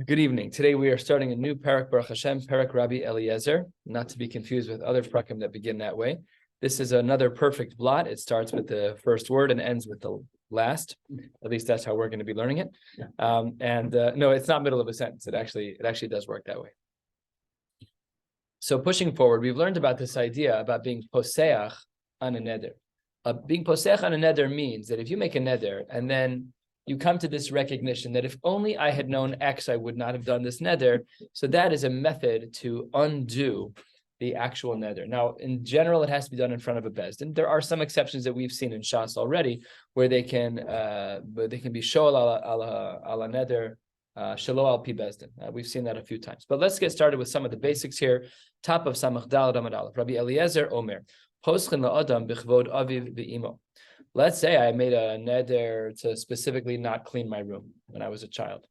Good evening. Today we are starting a new parak, Baruch Hashem, parak Rabbi Eliezer, not to be confused with other parakim that begin that way. This is another perfect blot. It starts with the first word and ends with the last. At least that's how we're going to be learning it. No, it's not middle of a sentence. It actually does work that way. So pushing forward, we've learned about this idea about being poseach on a neder. Being poseach on a neder means that if you make a neder and then you come to this recognition that if only I had known X, I would not have done this neder. So that is a method to undo the actual neder. Now, in general, it has to be done in front of a bezdin. There are some exceptions that we've seen in Shas already, where they can be shoel ala neder, shelo al pi bezdin. We've seen that a few times. But let's get started with some of the basics here. Top of Samach Dal Ramad Aleph. Rabbi Eliezer Omer, poschen la'adam b'chvod aviv v'imo. Let's say I made a neder to specifically not clean my room when I was a child.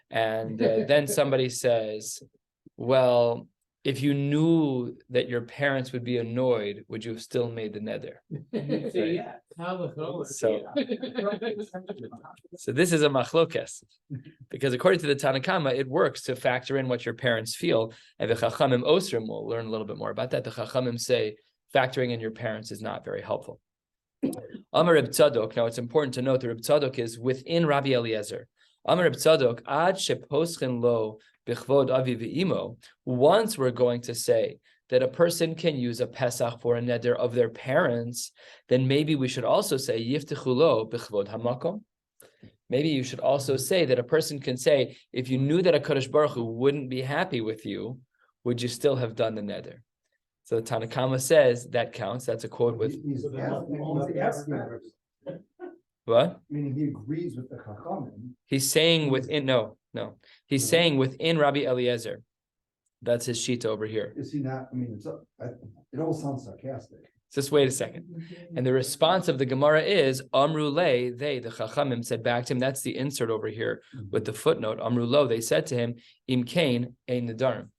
And then somebody says, well, if you knew that your parents would be annoyed, would you have still made the neder? So this is a machlokes. Because according to the Tanakama, it works to factor in what your parents feel. And the Chachamim Osrim, we'll learn a little bit more about that. The Chachamim say factoring in your parents is not very helpful. Amar Reb Tzadok. Now it's important to note that Reb Tzadok is within Rabbi Eliezer. Amar Reb Tzadok ad sheposchen lo b'chvod avi v'imo. Once we're going to say that a person can use a pesach for a neder of their parents, then maybe we should also say yiftechu lo b'chvod hamakom. Maybe you should also say that a person can say, if you knew that HaKadosh Baruch Hu wouldn't be happy with you, would you still have done the neder? So the Tanakama says that counts. That's a quote with. What? Meaning he agrees with the Chachamim. He's saying within no. He's saying within Rabbi Eliezer. That's his shita over here. Is he not? I mean, it all sounds sarcastic. Just wait a second. And the response of the Gemara is Amru le, the Chachamim said back to him. That's the insert over here with the footnote. Amru lo, they said to him, Im kain ein Nedarim.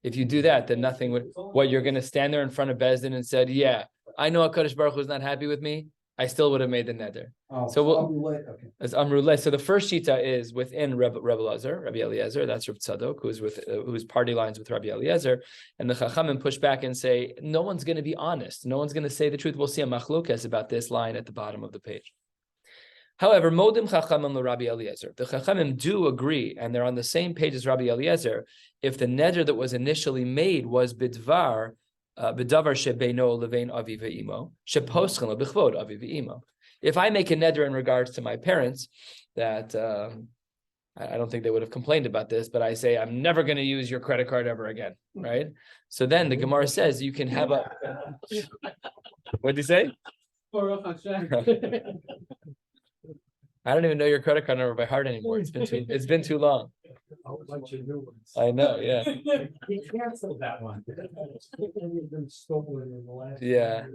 If you do that, then nothing would. What, you're going to stand there in front of Bezdin and said, "Yeah, I know HaKadosh Baruch Hu is not happy with me. I still would have made the neder." As Amrullah. So the first shita is within Rabbi Eliezer. That's Reb Tzadok, who's party lines with Rabbi Eliezer, and the Chachamim push back and say, "No one's going to be honest. No one's going to say the truth." We'll see a machlokes about this line at the bottom of the page. However, Modim Chachamim le Rabbi Eliezer. The Chachamim do agree, and they're on the same page as Rabbi Eliezer. If the neder that was initially made was bidvar shebeino levein avi ve'imo, sheposchen lo b'chvod avi ve'imo. If I make a neder in regards to my parents, that I don't think they would have complained about this, but I say I'm never going to use your credit card ever again, right? So then the Gemara says you can have a. What did he say? I don't even know your credit card number by heart anymore. It's been too long. I know, yeah. He canceled that one. Yeah,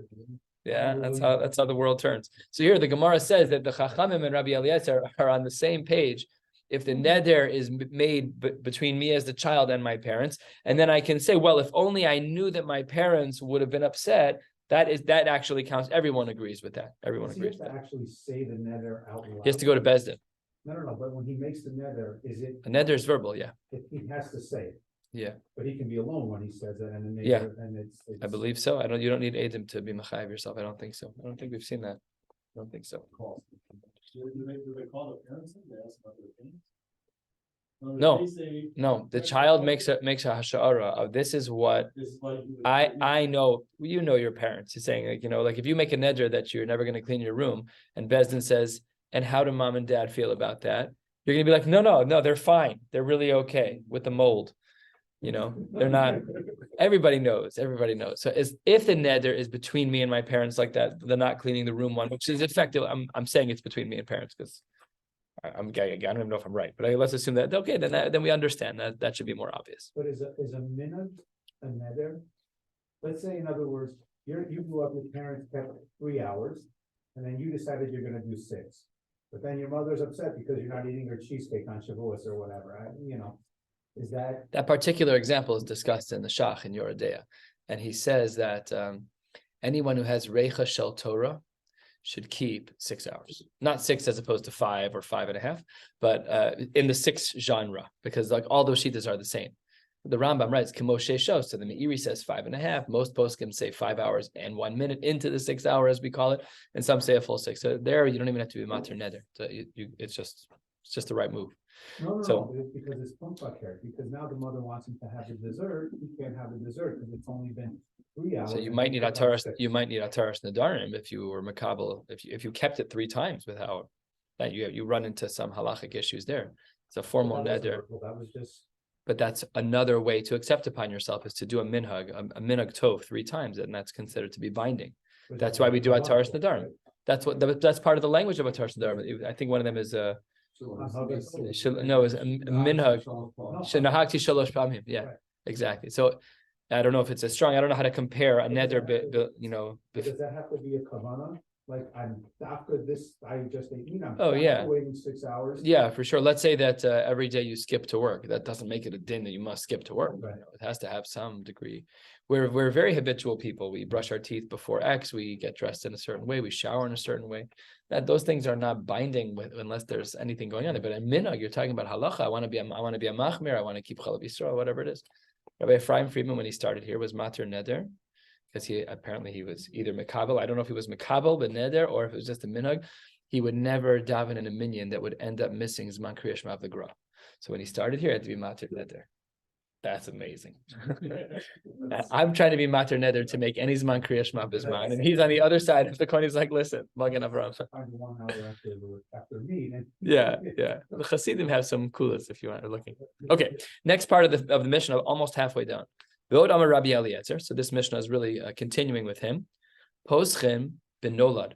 that's how the world turns. So here the Gemara says that the Chachamim and Rabbi Eliezer are on the same page. If the neder is made between me as the child and my parents, and then I can say, well, if only I knew that my parents would have been upset. That actually counts. Everyone agrees with that. Everyone agrees with that. Actually say the neder out loud. He has to go to Bezdin. No. But when he makes the neder, is it? A neder is verbal, yeah. He has to say it. Yeah. But he can be alone when he says it, and then and it's. I believe so. You don't need Adam to be machayev yourself. I don't think so. I don't think we've seen that. I don't think so. Do they call the parents? They ask about their opinions? No. The child makes a hasha'ara of this is what I know. You know your parents. He's saying like if you make a neder that you're never going to clean your room, and Bezdin says, and how do mom and dad feel about that? You're going to be like, no, they're fine. They're really okay with the mold. They're not. Everybody knows. So if the neder is between me and my parents like that, the not cleaning the room one, which is effective. I'm saying it's between me and parents because. I don't even know if I'm right, but let's assume that okay. Then we understand that should be more obvious. But is a minhag a neder? Let's say, in other words, you grew up. Your parents kept 3 hours, and then you decided you're going to do 6. But then your mother's upset because you're not eating her cheesecake on Shavuos or whatever. Is that particular example is discussed in the Shach in Yoredea, and he says that anyone who has reicha shel Torah should keep 6 hours, not 6 as opposed to 5 or 5.5, but in the 6 genre, because like all those shittas are the same. The Rambam writes Kimoshe shows, so the Meiri says 5.5. Most poskim say 5 hours and 1 minute into the 6 hour, as we call it, and some say a full 6. So there, you don't even have to be matir neder. So it's just the right move. No, So- it's because it's pumpak here, because now the mother wants him to have the dessert, he can't have the dessert, because it's only been 3 hours. So you and might he need forgot ataras. 6. You might need ataras nedarim if you were makabel. If you kept it 3 times without that, you run into some halachic issues there. It's a formal Well, neder. that was just. But that's another way to accept upon yourself is to do a minhag, a minhag tov 3 times, and that's considered to be binding. That's why we do ataras nedarim. That's part of the language of ataras nedarim. I think one of them is a minhag. Shenahakti shalosh pamim. Yeah, Right. exactly. So I don't know if it's as strong. I don't know how to compare a neder, Does that have to be a kavana? Like I'm after this, I just ate meat. I'm Oh, yeah. waiting 6 hours. Yeah, for sure. Let's say that every day you skip to work. That doesn't make it a din that you must skip to work. Right. It has to have some degree. We're very habitual people. We brush our teeth before X. We get dressed in a certain way. We shower in a certain way. That those things are not binding unless there's anything going on there. But in minhag, you're talking about halacha. I want to be a machmir. I want to keep chalav yisrael, whatever it is. Rabbi Ephraim Friedman, when he started here, was matir neder. Because he was either Mekabel, I don't know if he was Mekabel, but Neder, or if it was just a minhag, he would never daven in a minyan that would end up missing Zman Kriya Shema of the Gra. So when he started here, it had to be Matir Neder. That's amazing. I'm trying to be Matir Neder to make any Zman Kriya Shema of his mind, and he's on the other side of the coin. He's like, listen, Magen Avraham. Find 1 hour after meat. And Yeah. The Hasidim have some kulas if you are looking. Okay, next part of the Mishnah, almost halfway down. V'od Amar Rabbi Eliezer. So this Mishnah is really continuing with him. Poschim ben nolad.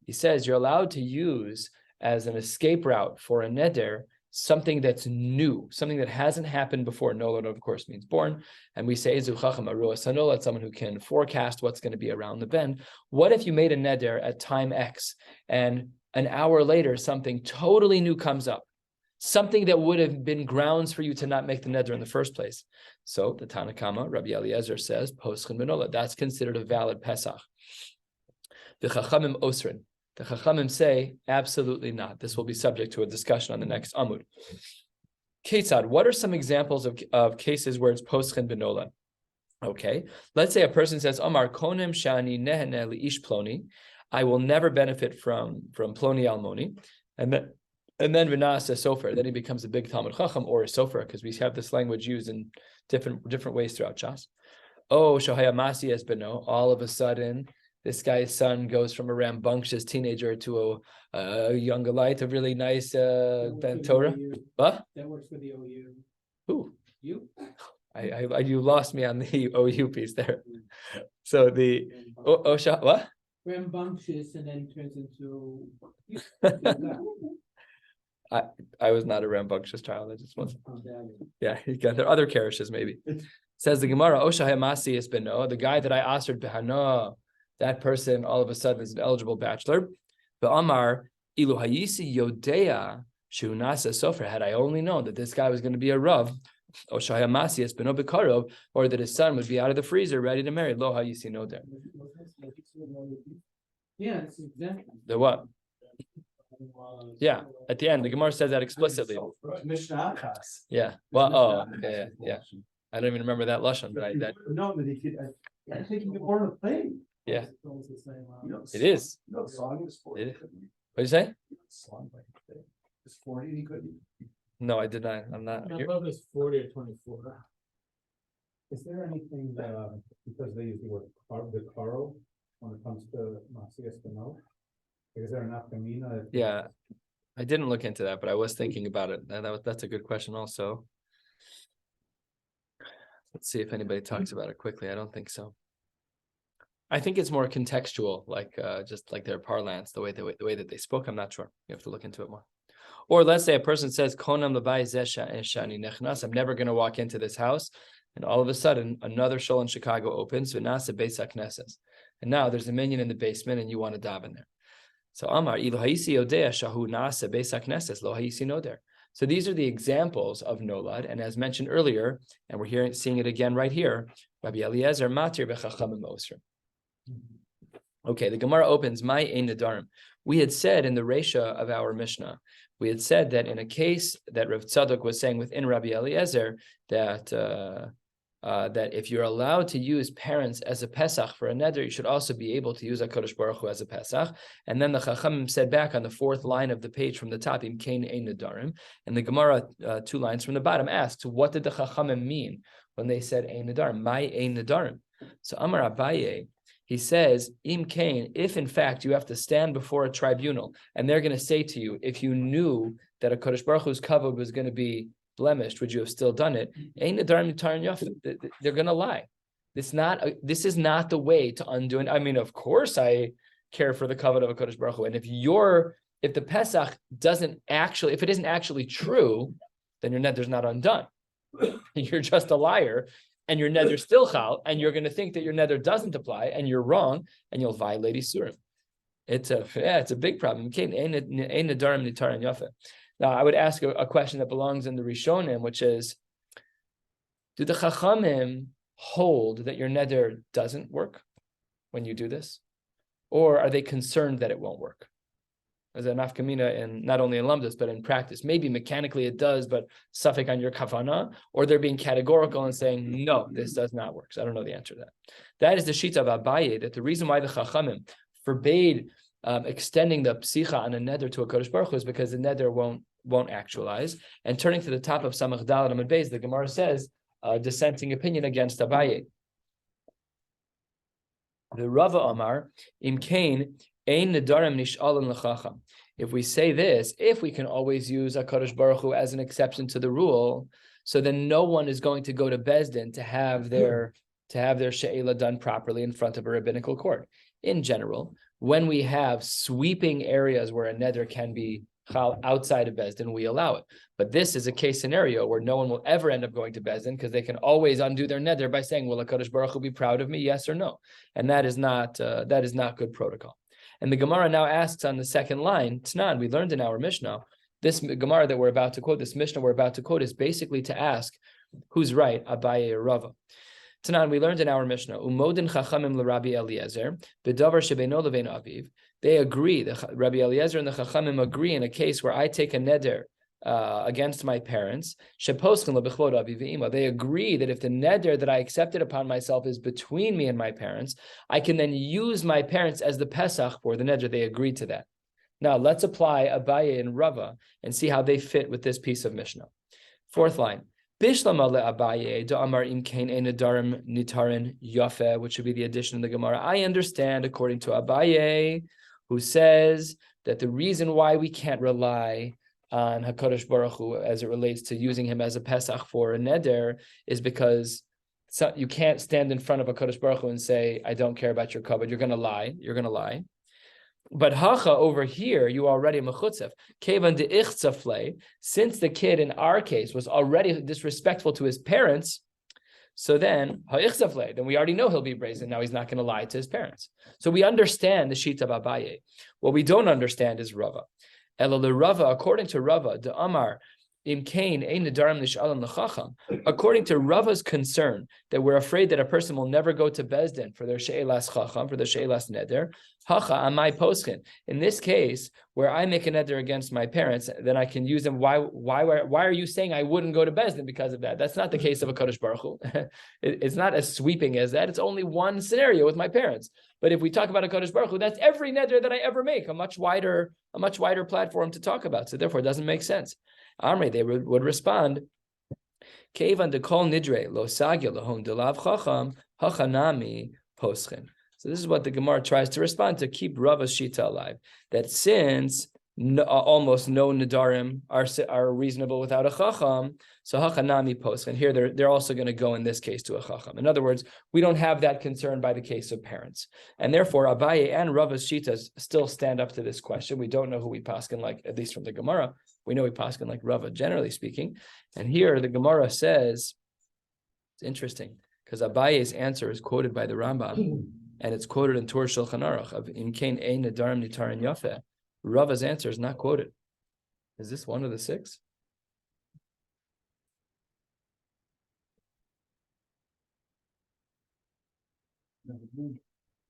He says you're allowed to use as an escape route for a neder something that's new, something that hasn't happened before. Nolad, of course, means born. And we say Zuchacham Arua Sanolad, someone who can forecast what's going to be around the bend. What if you made a neder at time X and an hour later something totally new comes up? Something that would have been grounds for you to not make the neder in the first place. So the Tanakama, Rabbi Eliezer says, Poschin benola, that's considered a valid Pesach. The Chachamim Osrin. The Chachamim say, absolutely not. This will be subject to a discussion on the next Amud. Ketzad, what are some examples of cases where it's Poschin benola? Okay, let's say a person says, Omar konim shani nehene li'ish ploni, I will never benefit from ploni almoni, and then Vinasa Sofer, then he becomes a big Talmud Chacham or a Sofer, because we have this language used in different ways throughout Shas. Oh, Shohaya Masi has been all of a sudden, this guy's son goes from a rambunctious teenager to a younger light, a really nice Ben Torah. What? That works for the OU. Who? You? You lost me on the OU piece there. So the what? Rambunctious and then turns into. I was not a rambunctious child. I just wasn't. Yeah, there are other Kareshes maybe. Says the Gemara, Oshah Masi has been the guy that I asked behana, that person all of a sudden is an eligible bachelor. But Amar Ilu Hayisi Yodea Shunasa Sofer. Had I only known that this guy was going to be a Rav, Oshah Masi has been Bekarov, or that his son would be out of the freezer ready to marry. Lo Hayisi no there. Yeah, it's exactly. The what? Yeah, at the end, the Gemara says that explicitly. Yeah. Well, yeah. I don't even remember that lashon, but No, but I think you can born a thing. yeah, it It is. No, song is 40. It- What'd you say? Song like that. It's 40, he couldn't. No, I did not. I'm not. I love this 40 or 24. Is there anything, because they use the word the karo when it comes to Maseches Beno? Is there enough kamina? Yeah, I didn't look into that, but I was thinking about it. That's a good question also. Let's see if anybody talks about it quickly. I don't think so. I think it's more contextual, like just like their parlance, the way that they spoke. I'm not sure. You have to look into it more. Or let's say a person says, "Konam l'bayis zeh shani nechnas." I'm never going to walk into this house, and all of a sudden another shul in Chicago opens, v'nasa beis haknesses, and now there's a minyan in the basement, and you want to daven there. So Amar ilu hayisi yodea shahu nasa beis haknesses lo hayisi noder. So these are the examples of nolad, and as mentioned earlier, and we're seeing it again right here. Rabbi Eliezer matir b'chachamim osrim. Okay, the Gemara opens, my ein Nedarim. We had said in the Resha of our Mishnah, we had said that in a case that Rav Tzadok was saying within Rabbi Eliezer that that if you're allowed to use parents as a Pesach for a neder, you should also be able to use HaKadosh Baruch Hu as a Pesach. And then the Chachamim said back on the fourth line of the page from the top, Im Kain Ein Nedarim. And the Gemara, 2 lines from the bottom, asks, what did the Chachamim mean when they said Ein Nedarim? My Ein Nedarim. So Amar Abaye, he says, Im Kain, if in fact you have to stand before a tribunal, and they're going to say to you, if you knew that a Kodesh Baruch Hu's kavod was going to be blemished, would you have still done it? They're going to lie. This is not the way to undo it. I mean, of course, I care for the kavod of a Kodesh Baruch Hu, and if the Pesach isn't actually true, then your neder's not undone. You're just a liar. And your neder still chal, and you're going to think that your neder doesn't apply, and you're wrong, and you'll violate isurim. It's a big problem. Now, I would ask a question that belongs in the Rishonim, which is, do the Chachamim hold that your neder doesn't work when you do this? Or are they concerned that it won't work? As a nafkamina, in not only in lamdas but in practice, maybe mechanically it does, but suffix on your kavana, or they're being categorical and saying no, this does not work. So I don't know the answer to that. That is the shita of Abaye, that the reason why the Chachamim forbade extending the psicha on a neder to a Kodesh Baruch Hu is because the neder won't actualize. And turning to the top of Samach Daled Amud Beis, the Gemara says dissenting opinion against Abaye. The Rava Amar Im Kain. If we say this, if we can always use HaKadosh Baruch Hu as an exception to the rule, so then no one is going to go to Beis Din to have their she'ela done properly in front of a rabbinical court. In general, when we have sweeping areas where a neder can be outside of Beis Din, we allow it. But this is a case scenario where no one will ever end up going to Beis Din because they can always undo their neder by saying, "Will HaKadosh Baruch Hu be proud of me? Yes or no?" And that is not good protocol. And the Gemara now asks on the second line, Tnan, we learned in our Mishnah, this Gemara that we're about to quote, this Mishnah we're about to quote is basically to ask, who's right, Abaye or Rava? Tnan, we learned in our Mishnah, Umodin Chachamim l'Rabbi Eliezer, b'davar shebeino levein aviv. They agree, the Rabbi Eliezer and the Chachamim agree in a case where I take a neder against my parents. They agree that if the neder that I accepted upon myself is between me and my parents, I can then use my parents as the Pesach for the neder. They agreed to that. Now let's apply Abaye and Rava and see how they fit with this piece of Mishnah. Fourth line. Which would be the addition of the Gemara. I understand, according to Abaye, who says that the reason why we can't rely on HaKadosh Baruch Hu as it relates to using him as a Pesach for a neder is because you can't stand in front of HaKadosh Baruch Hu and say, I don't care about your kavod. You're going to lie. But hacha over here, you already mechutzef. Kevan de ichtzafle, since the kid in our case was already disrespectful to his parents, so then ha'ichtzafle, then we already know he'll be brazen. Now he's not going to lie to his parents. So we understand the shita of Abaye. What we don't understand is Rava. Ela Rava, according to Rava, the Amar Im Kain ein nedarim nish'alim l'chacham. According to Rava's concern that we're afraid that a person will never go to Beis Din for their she'elas chacham, for their she'elas neder. Hacha amai poschin. In this case, where I make a neder against my parents, then I can use them. Why are you saying I wouldn't go to Beis Din because of that? That's not the case of a Kodesh Baruch Hu. It's not as sweeping as that. It's only one scenario with my parents. But if we talk about a Kodesh Baruch Hu, that's every neder that I ever make, a much wider platform to talk about. So therefore, it doesn't make sense. Amrei, they would respond, Kevan de kol nidre lo sagya lahon delav chacham hachanami poschin. So this is what the Gemara tries to respond to keep Rava's shita alive. That since almost no nedarim are reasonable without a chacham, so hachanami poschin. Here they're also going to go in this case to a chacham. In other words, we don't have that concern by the case of parents, and therefore Abaye and Rava's shitas still stand up to this question. We don't know who we paskin like, at least from the Gemara. We know we paskin like Rava, generally speaking. And here the Gemara says, it's interesting, because Abaye's answer is quoted by the Rambam, and it's quoted in Torah Shulchan Aruch of Im Kain ein nedarim nitarin yafeh. Rava's answer is not quoted. Is this one of the six?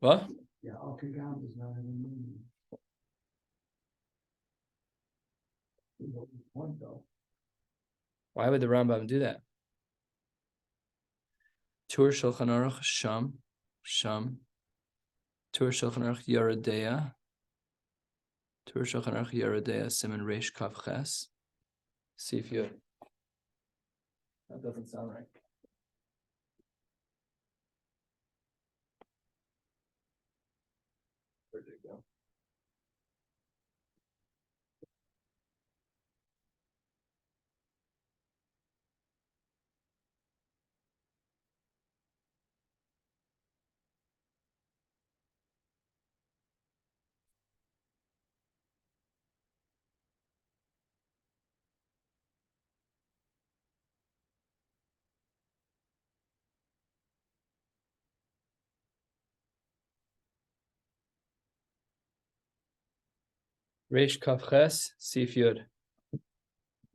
What? Yeah, Alkagam is not in the meaning. One though. Why would the Rambam do that? Tur Shulchan Aruch Sham. Tur Shulchan Aruch Yeridea. Tur Shulchan Aruch Yeridea Simon Reish Kav Ches. See if you. That doesn't sound right. Where did it go? Reish Kav Ches. See if you'd.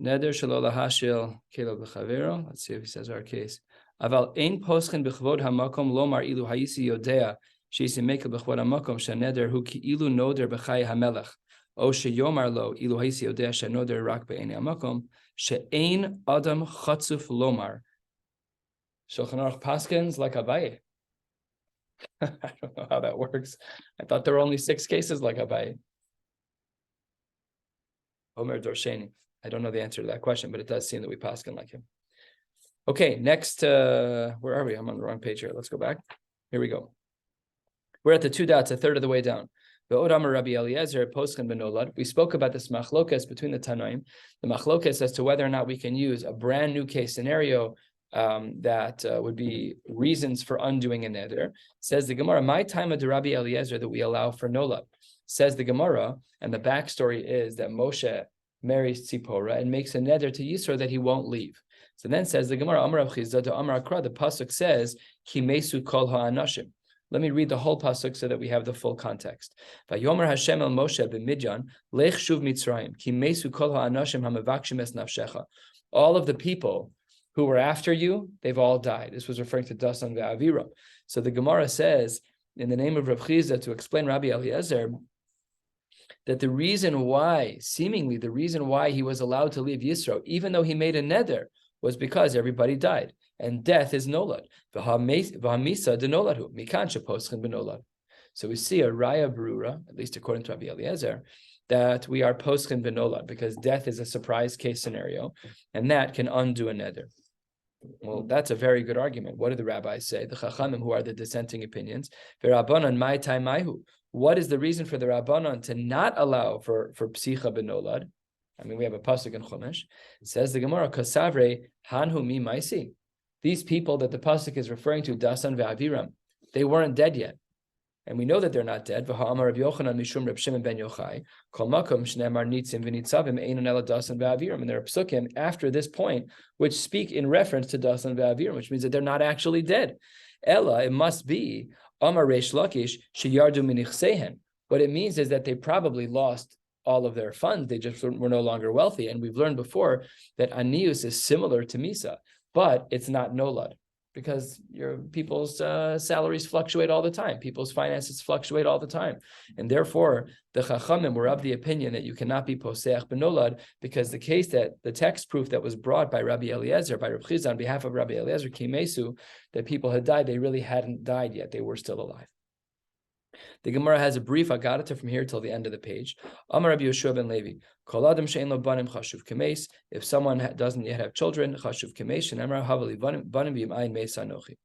Neder shelo lahashil kelo b'chavero. Let's see if he says our case. Aval ein poschen b'chvod hamakom lomar ilu hayisi yodea sheisi mekel b'chvod hamakom sheneder hu ki ilu noder b'chay hamelech o sheyomar lo ilu hayisi yodea shenoder rak be'eni hamakom she'ein adam chatzuf lomar. Shulchan Aruch paskins like Abaye. I don't know how that works. I thought there were only 6 cases like Abaye. Omer Dorsheni. I don't know the answer to that question, but it does seem that we paskin like him. Okay, next, where are we? I'm on the wrong page here. Let's go back. Here we go. We're at the 2 dots, a third of the way down. The Odamar Rabbi Eliezer, Poskin Benolad. We spoke about this machlokas between the Tanaim, the machlokas as to whether or not we can use a brand new case scenario that would be reasons for undoing a neder. Says the Gemara, my time of the Rabbi Eliezer that we allow for Nolad. Says the Gemara, and the backstory is that Moshe marries Tzipora and makes a neder to Yisro that he won't leave. So then says the Gemara, Amar Rav Chizda to Amar Akra, the pasuk says, Ki mesu kol ha'anashim. Let me read the whole pasuk so that we have the full context. Vayomer Hashem el Moshe b'Midyan, lech shuv Mitzrayim, ki mesu kol ha'anashim hamavakshim es nafshecha. All of the people who were after you, they've all died. This was referring to Dasan ve'Avira. So the Gemara says, in the name of Rav Chizda, to explain Rabbi Eliezer, that the reason why, seemingly the reason why he was allowed to leave Yisro, even though he made a neder, was because everybody died. And death is nolad. V'hamisa de noladhu. Mikan sheposchen benolad. So we see a raya berura, at least according to Rabbi Eliezer, that we are poschen benolad, because death is a surprise case scenario, and that can undo a neder. Well, that's a very good argument. What do the rabbis say? The Chachamim, who are the dissenting opinions. V'Rabbanan mai tai maihu. What is the reason for the Rabbanan to not allow for psicha benolad? I mean, we have a pasuk in Chumash. It says the Gemara, Kasavre hanhu mi maisi. These people that the pasuk is referring to, Dasan ve'Aviram, they weren't dead yet. And we know that they're not dead. V'ha'amar Rav Yochanan mishum Reb Shimon ben Yochai, kol makom shneimar nitzim v'nitzavim einon ela Dasan ve'Aviram. And there are psukim after this point which speak in reference to Dasan ve'Aviram, which means that they're not actually dead. Ella, it must be Amar Reish Lakish sheyardu minichsehen. What it means is that they probably lost all of their funds. They just were no longer wealthy. And we've learned before that anius is similar to misa, but it's not nolad, because your people's salaries fluctuate all the time. People's finances fluctuate all the time. And therefore, the Chachamim were of the opinion that you cannot be poseach benolad, because the case that the text proof that was brought by Rabbi Eliezer, by Rav Chizda on behalf of Rabbi Eliezer, Kimesu, that people had died, they really hadn't died yet. They were still alive. The Gemara has a brief agadata from here till the end of the page. Amar Rabbi Yeshua ben Levi, Kol adam she'en lo banim chashuv kemeis. If someone doesn't yet have children, chashuv kemeis. And Amar havali banim b'im ayin meis anochi.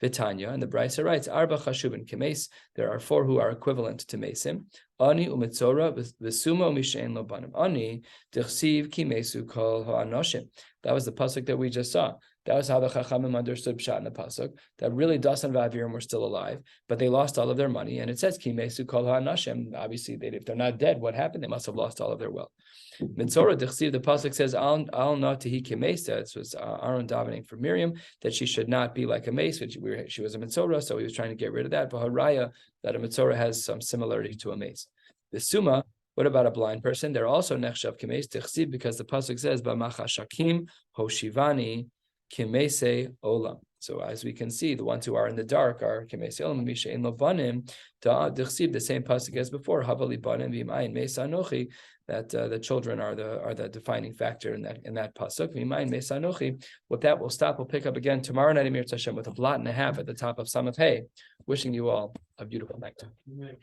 V'tanya, and the Brisa writes, Arba chashuvin kemeis. There are 4 who are equivalent to mesim. Ani umetzora v'sumo mishe'en lo banim. Ani tichsiv kimesu kol ha'anoshim. That was the pasuk that we just saw. That was how the Chachamim understood Pshat in the pasuk, that really Dasan v'Aviram were still alive, but they lost all of their money. And it says, Ki mesu kol ha'anashim. Obviously, if they're not dead, what happened? They must have lost all of their wealth. Mitzorah Dichsiv, the pasuk says, Al not tehi kemesa. It was Aaron davening for Miriam, that she should not be like a mace. She was a Mitzorah, so he was trying to get rid of that. But Haraya, that a Mitzorah has some similarity to a mace. The Summa, what about a blind person? They're also nechshav kemeis Dichsiv, because the pasuk says, B'macha shakim hoshivani Kimese olam. So as we can see, the ones who are in the dark are the same pasuk as before. That the children are the defining factor in that pasuk. With that, we'll stop. We'll pick up again tomorrow night Amir Tashem with a blot and a half at the top of Samach Hey. Wishing you all a beautiful night. Right.